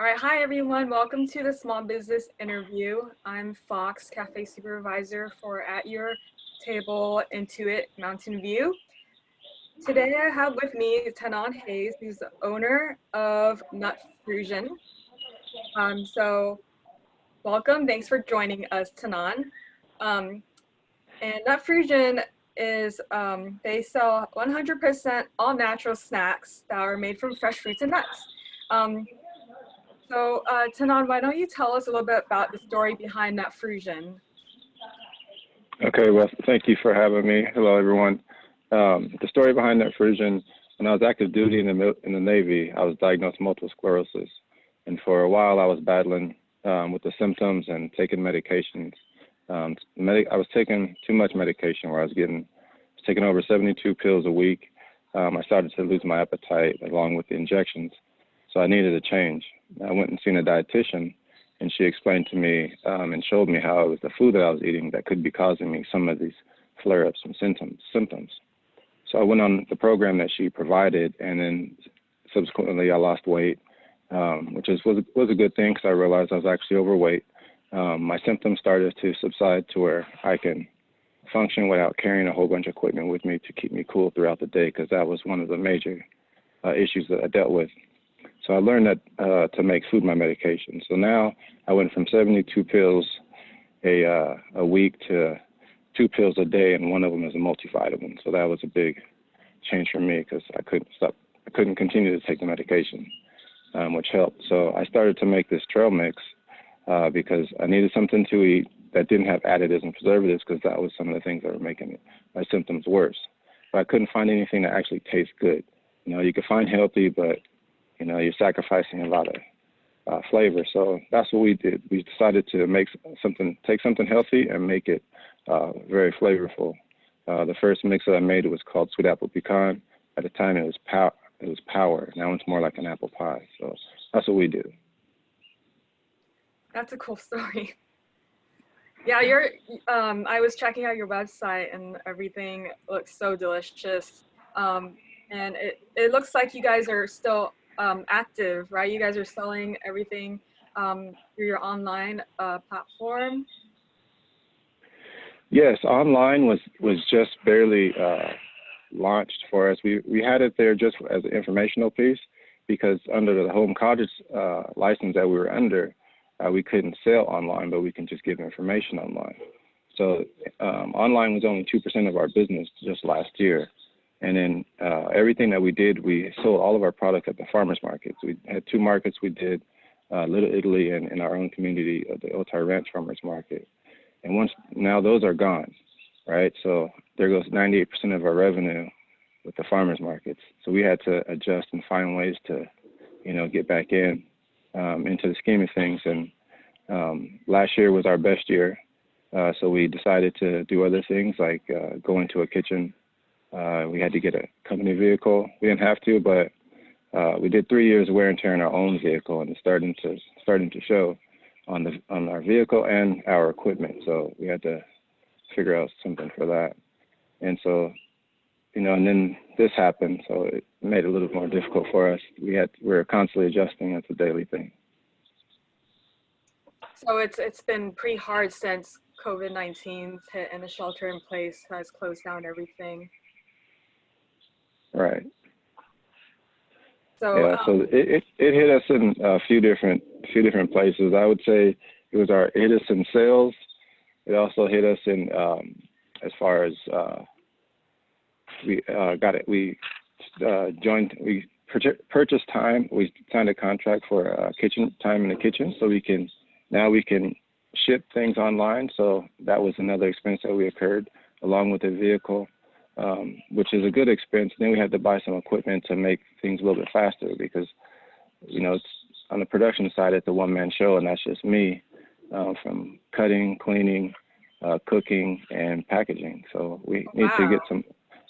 All right, hi everyone. Welcome to the Small Business Interview. I'm Fox, Cafe Supervisor for At Your Table Intuit Mountain View. Today I have with me Tanan Hayes, who's the owner of Nutfrusion. So welcome, thanks for joining us, Tanan. And Nutfrusion is, they sell 100% all natural snacks that are made from fresh fruits and nuts. So, Tanan, why don't you tell us a little bit about the story behind Nutfrusion? Okay, well, thank you for having me. Hello, everyone. The story behind Nutfrusion: when I was active duty in the Navy, I was diagnosed with multiple sclerosis, and for a while I was battling with the symptoms and taking medications. I was taking too much medication, where I was taking over 72 pills a week. I started to lose my appetite along with the injections, so I needed a change. I went and seen a dietitian, and she explained to me and showed me how it was the food that I was eating that could be causing me some of these flare-ups and symptoms. So I went on the program that she provided, and then subsequently I lost weight, which was a good thing, because I realized I was actually overweight. My symptoms started to subside to where I can function without carrying a whole bunch of equipment with me to keep me cool throughout the day, because that was one of the major issues that I dealt with. So I learned that to make food my medication. So now I went from 72 pills a week to 2 pills a day, and one of them is a multivitamin. So that was a big change for me, because I couldn't continue to take the medication, which helped. So I started to make this trail mix because I needed something to eat that didn't have additives and preservatives, because that was some of the things that were making my symptoms worse. But I couldn't find anything that actually tastes good. You could find healthy, but you're sacrificing a lot of flavor. So that's what we did. We decided to take something healthy and make it very flavorful. The first mix that I made was called Sweet Apple Pecan. At the time, it was Power. Now it's more like an apple pie. So that's what we do. That's a cool story. Yeah, I was checking out your website, and everything looks so delicious. And it looks like you guys are still active, right? You guys are selling everything through your online platform. Yes, online was just barely launched for us. We had it there just as an informational piece, because under the home college license that we were under, we couldn't sell online, but we can just give information online. So online was only 2% of our business just last year. And then everything that we did, we sold all of our products at the farmers markets. We had 2 markets. We did Little Italy and in our own community of the Otay Ranch Farmers Market. And now those are gone, right? So there goes 98% of our revenue with the farmers markets. So we had to adjust and find ways to, get back into the scheme of things. And last year was our best year. So we decided to do other things, like go into a kitchen. We had to get a company vehicle. We didn't have to, but we did 3 years wear and tear on our own vehicle, and it's starting to show on our vehicle and our equipment. So we had to figure out something for that. And so, and then this happened, so it made it a little more difficult for us. We're constantly adjusting. It's a daily thing. So it's been pretty hard since COVID-19 hit and the shelter in place has closed down everything. Right. So yeah, so it hit us in a few different places. I would say it hit us in sales. It also hit us in as far as we purchased time. We signed a contract for kitchen time in the kitchen, so we can ship things online. So that was another expense that we incurred, along with the vehicle. Which is a good expense. Then we had to buy some equipment to make things a little bit faster, because, it's on the production side, it's a one-man show, and that's just me, from cutting, cleaning, cooking, and packaging. So we need to get some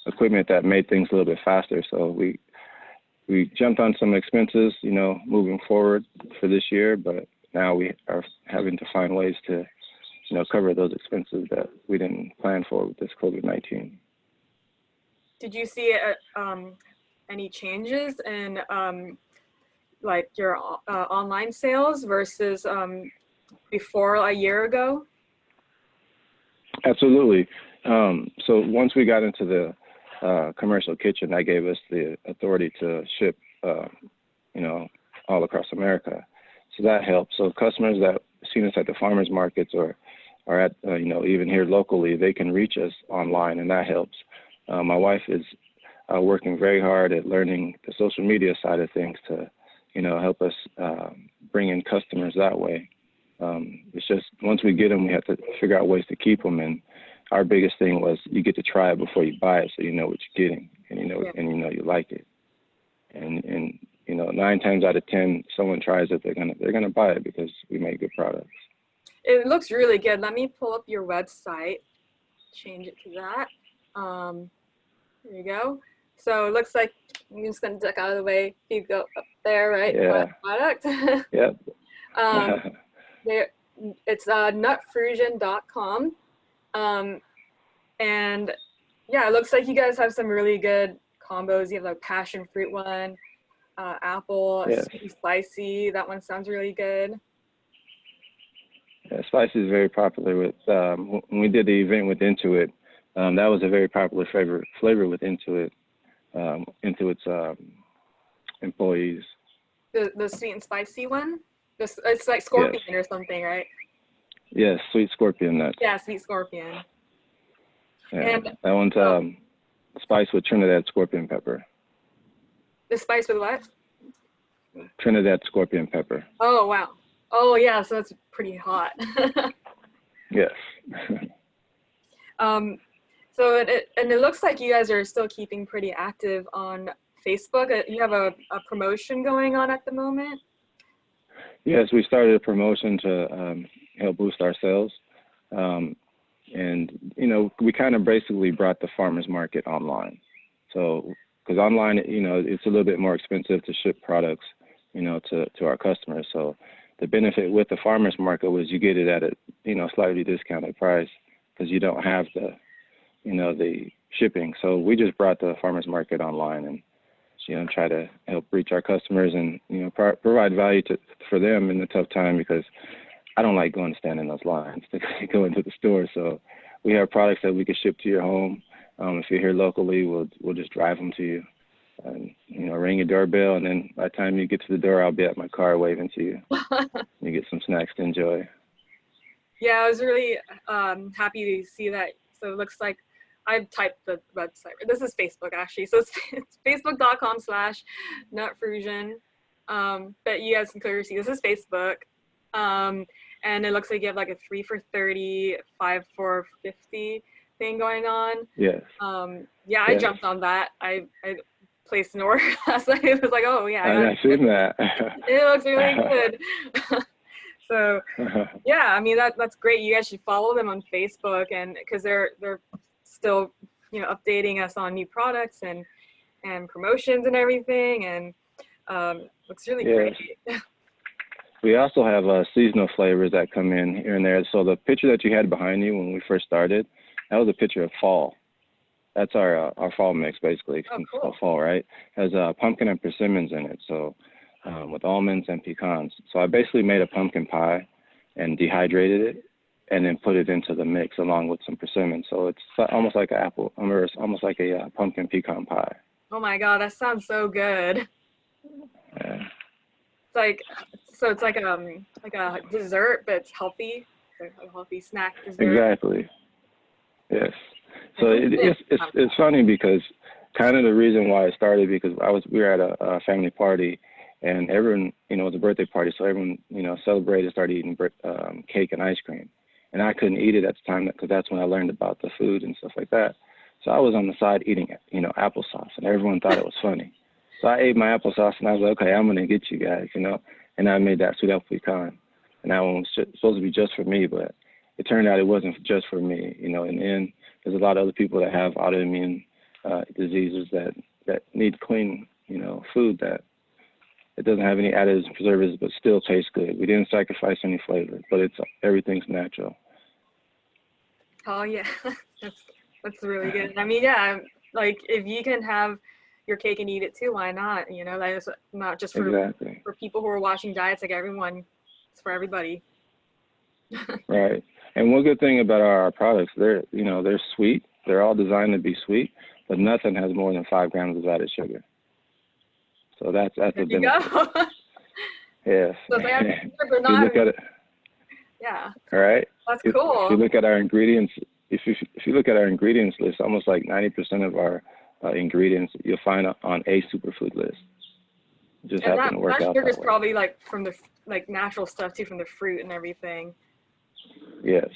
equipment that made things a little bit faster. So we jumped on some expenses, moving forward for this year, but now we are having to find ways to, cover those expenses that we didn't plan for with this COVID-19. Did you see any changes in like your online sales versus before a year ago? Absolutely. So once we got into the commercial kitchen, that gave us the authority to ship, all across America. So that helped. So customers that seen us at the farmers markets or at, even here locally, they can reach us online, and that helps. My wife is working very hard at learning the social media side of things to, help us bring in customers that way. It's just once we get them, we have to figure out ways to keep them. And our biggest thing was you get to try it before you buy it, so you know what you're getting, and you like it. And 9 times out of 10, someone tries it, they're gonna buy it because we make good products. It looks really good. Let me pull up your website. Change it to that. There you go. So it looks like I'm just gonna duck out of the way. You go up there, right? Yeah. Product. Yep. It's nutfrusion.com. And yeah, it looks like you guys have some really good combos. You have like passion fruit one, apple, Yes. sweet spicy. That one sounds really good. Yeah, spicy is very popular with, when we did the event with Intuit, that was a very popular flavor with Intuit's employees. The sweet and spicy one? It's like scorpion or something, right? Yes, sweet scorpion nuts. Yeah, sweet scorpion. Yeah, And that one's spiced with Trinidad scorpion pepper. the spice with what? Trinidad scorpion pepper. Oh, wow. Oh, yeah, so that's pretty hot. Yes. So it looks like you guys are still keeping pretty active on Facebook. You have a promotion going on at the moment? Yes, we started a promotion to help boost our sales. And, we kind of basically brought the farmer's market online. So, because online, it's a little bit more expensive to ship products, to our customers. So the benefit with the farmer's market was you get it at a, slightly discounted price because you don't have the shipping. So we just brought the farmer's market online and, try to help reach our customers and, provide value for them in the tough time, because I don't like going to stand in those lines to go into the store. So we have products that we can ship to your home. If you're here locally, we'll just drive them to you and, ring your doorbell. And then by the time you get to the door, I'll be at my car waving to you. You get some snacks to enjoy. Yeah, I was really happy to see that. So it looks like I typed the website. This is Facebook, actually. So it's facebook.com/nutfrusion. But you guys can clearly see this is Facebook. And it looks like you have like a 3 for $30, 5 for $50 thing going on. Yes. Yeah, I jumped on that. I placed an order last night. It was like, oh yeah, I've seen that. It looks really good. So yeah, I mean that's great. You guys should follow them on Facebook, and because they're still updating us on new products and promotions and everything, and looks really great. We also have seasonal flavors that come in here and there. So the picture that you had behind you when we first started, that was a picture of fall. That's our fall mix, basically. Oh, cool. Fall, right? Has pumpkin and persimmons in it, so with almonds and pecans. So I basically made a pumpkin pie and dehydrated it, and then put it into the mix along with some persimmons. So it's almost like it's almost like a pumpkin pecan pie. Oh my God, that sounds so good. Yeah. It's like a dessert, but it's healthy. It's a healthy snack dessert. Exactly. Yes. So it's funny because kind of the reason why I started, because we were at a family party, and everyone, it was a birthday party, so everyone, celebrated, started eating cake and ice cream. And I couldn't eat it at the time because that's when I learned about the food and stuff like that. So I was on the side eating, applesauce, and everyone thought it was funny. So I ate my applesauce, and I was like, okay, I'm going to get you guys, and I made that sweet apple pecan. And that one was supposed to be just for me, but it turned out it wasn't just for me. In the end, there's a lot of other people that have autoimmune diseases that need clean, food that it doesn't have any additives and preservatives, but still tastes good. We didn't sacrifice any flavor, but everything's natural. Oh yeah, that's really good. I mean, yeah, like if you can have your cake and eat it too, why not? That's not just for for people who are watching diets, like everyone, it's for everybody. Right. And one good thing about our products, they're sweet. They're all designed to be sweet, but nothing has more than 5 grams of added sugar. So that's There a you benefit. go. Yes. So they have, they're If you look not, at it, yeah, all right. that's If cool. you look at our ingredients, if you look at our ingredients list, almost like 90% of our ingredients you'll find on a superfood list. It just And happened to work that out sugar is that way. probably like from the like natural stuff too, from the fruit and everything. Yes.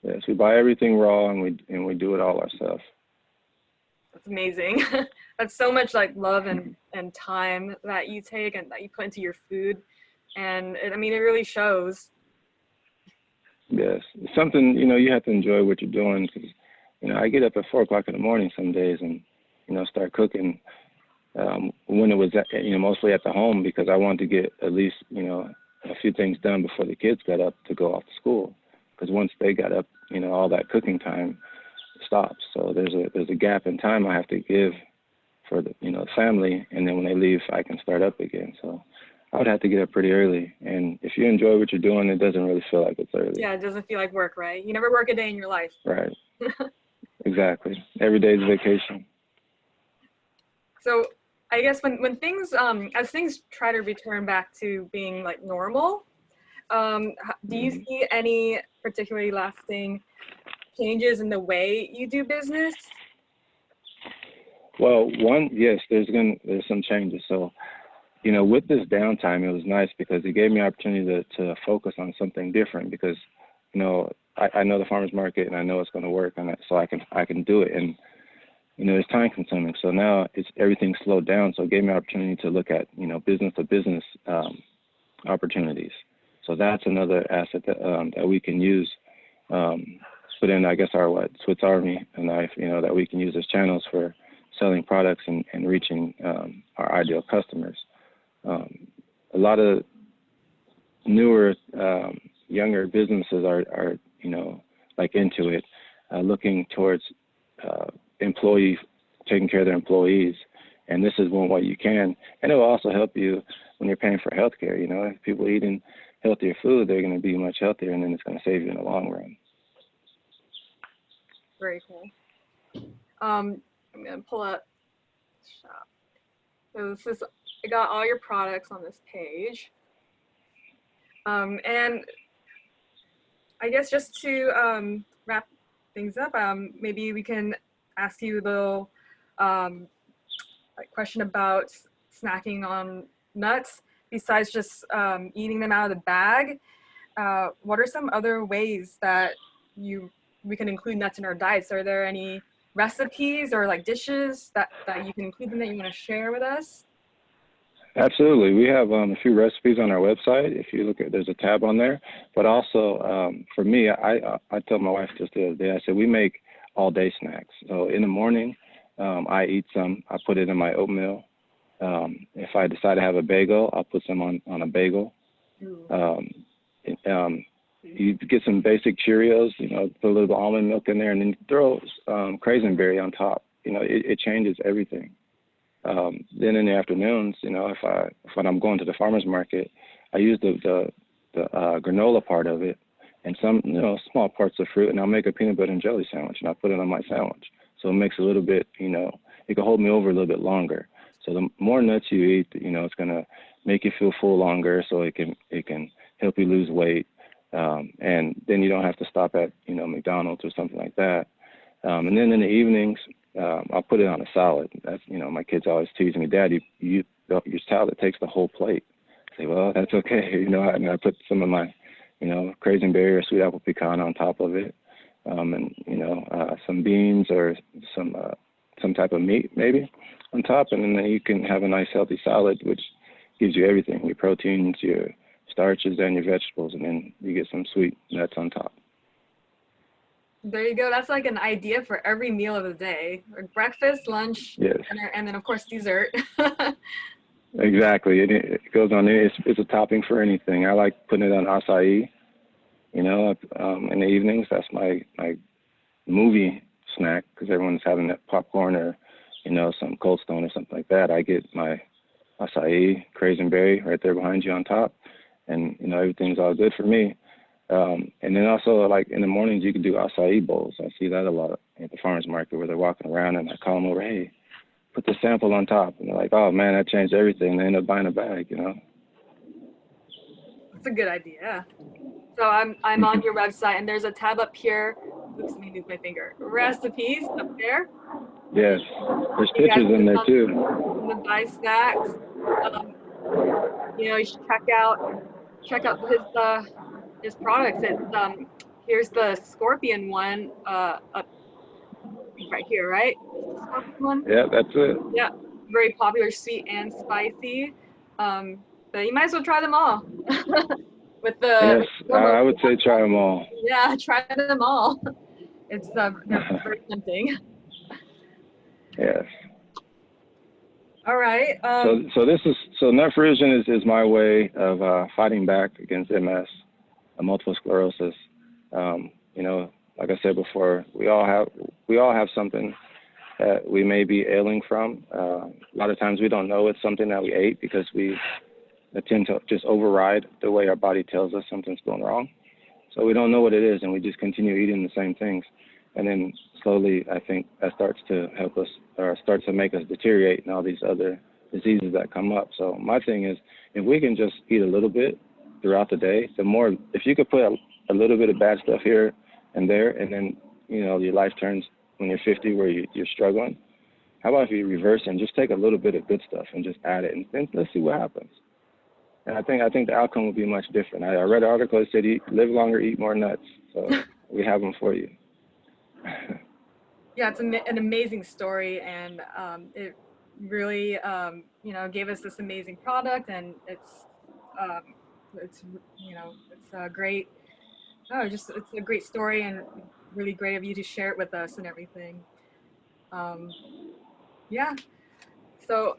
Yes. We buy everything raw and we do it all ourselves. That's amazing. That's so much like love and time that you take and that you put into your food. And I mean, it really shows. Yes. It's something, you have to enjoy what you're doing because, I get up at 4 o'clock in the morning some days and, start cooking when it was, mostly at the home because I wanted to get at least, a few things done before the kids got up to go off to school. Because once they got up, all that cooking time stops. So there's a gap in time I have to give for the, family. And then when they leave, I can start up again. So I would have to get up pretty early. And if you enjoy what you're doing, it doesn't really feel like it's early. Yeah, it doesn't feel like work, right? You never work a day in your life. Right. Exactly. Every day's vacation. So I guess when things, as things try to return back to being like normal, do you see any particularly lasting changes in the way you do business? Well, yes, there's some changes. So, with this downtime, it was nice because it gave me opportunity to focus on something different because, I know the farmer's market and I know it's going to work on it, so I can do it. And, it's time consuming. So now everything's slowed down. So it gave me an opportunity to look at, business to business opportunities. So that's another asset that we can use. Put in, I guess, our Swiss Army and I, that we can use as channels for selling products and reaching our ideal customers. A lot of newer, younger businesses are like into it, looking towards taking care of their employees. And this is one way you can. And it will also help you when you're paying for healthcare. If people eating healthier food, they're going to be much healthier, and then it's going to save you in the long run. Very cool. I'm going to pull up shop. So I got all your products on this page. And I guess just to wrap things up, maybe we can ask you a little question about snacking on nuts. Besides just eating them out of the bag, what are some other ways that we can include nuts in our diets? Are there any recipes or like dishes that you can include them that you want to share with us? Absolutely. We have a few recipes on our website. If you look there's a tab on there. But also, for me, I told my wife just the other day, I said, we make all day snacks. So in the morning, I eat some. I put it in my oatmeal. If I decide to have a bagel, I'll put some on a bagel. You get some basic Cheerios, put a little bit of almond milk in there, and then throw craisinberry on top. It changes everything. Then in the afternoons, when I'm going to the farmer's market, I use the granola part of it and some small parts of fruit, and I'll make a peanut butter and jelly sandwich, and I'll put it on my sandwich. So it makes a little bit, it can hold me over a little bit longer. So the more nuts you eat, it's gonna make you feel full longer, so it can help you lose weight, and then you don't have to stop at McDonald's or something like that. And then in the evenings, I'll put it on a salad. That's my kids always tease me, Dad, your salad takes the whole plate. I say, well, that's okay, and I put some of my craisinberry or sweet apple pecan on top of it, and some beans or some type of meat maybe on top, and then you can have a nice healthy salad, which gives you everything: your proteins, your starches, and your vegetables, and then you get some sweet nuts on top. There you go. That's like an idea for every meal of the day: breakfast, lunch, yes, dinner, and then of course dessert. Exactly. It goes on there. It's a topping for anything. I like putting it on acai. In the evenings, that's my movie snack because everyone's having that popcorn or some Cold Stone or something like that. I get my acai, crazenberry right there behind you on top, and everything's all good for me. And then also, like in the mornings, you can do acai bowls. I see that a lot at the farmers market where they're walking around, and I call them over, hey, put the sample on top, and they're like, oh man, that changed everything. They end up buying a bag. That's a good idea. So I'm on your website, and there's a tab up here. Oops, let me move my finger. Recipes up there. Yes, there's You guys pictures in there too. the buy snacks. You should check out his products. It's here's the scorpion one up right here, right? This is the scorpion one. Yeah, that's it. Yeah, very popular, sweet and spicy. But you might as well try them all. With the Yes, I would say try them all. Yeah, try them all. It's they're very tempting. Yes. All right. So Nutfrusion is my way of fighting back against MS, multiple sclerosis. Like I said before, we all have something that we may be ailing from. A lot of times we don't know it's something that we ate because we tend to just override the way our body tells us something's going wrong. So we don't know what it is, and we just continue eating the same things. And then slowly, I think that starts to help us, or starts to make us deteriorate in all these other diseases that come up. So my thing is, if we can just eat a little bit throughout the day, if you could put a little bit of bad stuff here and there, and then, your life turns when you're 50 where you're struggling, how about if you reverse and just take a little bit of good stuff and just add it, and then let's see what happens. And I think the outcome will be much different. I read an article that said, live longer, eat more nuts. So we have them for you. Yeah, it's an amazing story, and it really, gave us this amazing product, and it's it's a great, it's a great story, and really great of you to share it with us and everything. Yeah. So.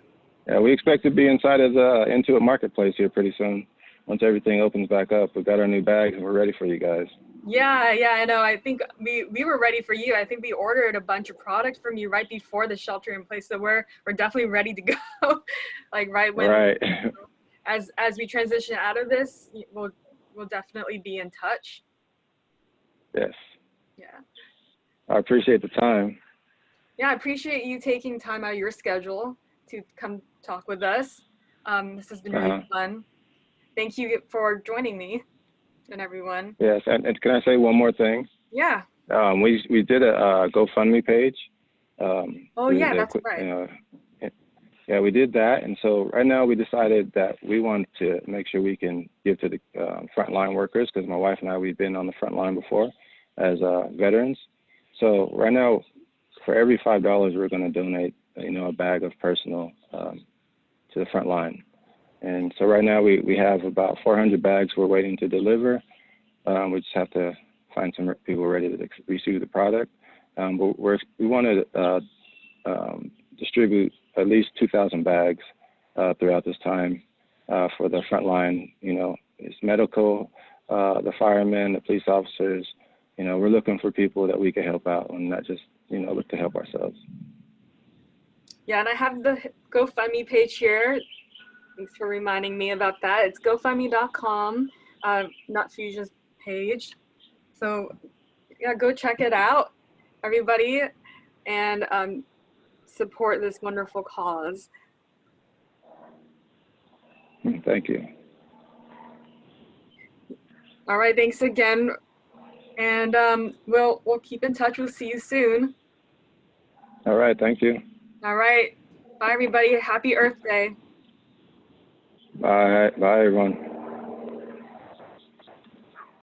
Yeah, we expect to be into a marketplace here pretty soon. Once everything opens back up, we got our new bags and we're ready for you guys. Yeah, I know. I think we were ready for you. I think we ordered a bunch of products from you right before the shelter in place, so we're definitely ready to go. Like right when, right. As we transition out of this, we'll definitely be in touch. Yes. Yeah. I appreciate the time. Yeah, I appreciate you taking time out of your schedule to come talk with us. This has been really fun. Thank you for joining me and everyone. Yes, and can I say one more thing? Yeah. We did a GoFundMe page. Oh yeah, that's right. Yeah, we did that, and so right now we decided that we want to make sure we can give to the frontline workers, because my wife and I, we've been on the front line before as veterans. So right now, for every $5, we're going to donate, a bag of personal to the front line. And so right now we have about 400 bags we're waiting to deliver. We just have to find some people ready to receive the product. But we want to distribute at least 2,000 bags throughout this time for the front line. It's medical, the firemen, the police officers. We're looking for people that we can help out and not just, look to help ourselves. Yeah, and I have the GoFundMe page here. Thanks for reminding me about that. It's gofundme.com, Nutfrusion's page. So yeah, go check it out, everybody, and support this wonderful cause. Thank you. All right, thanks again, and we'll keep in touch. We'll see you soon. All right, thank you. All right, bye everybody. Happy Earth Day. Bye everyone.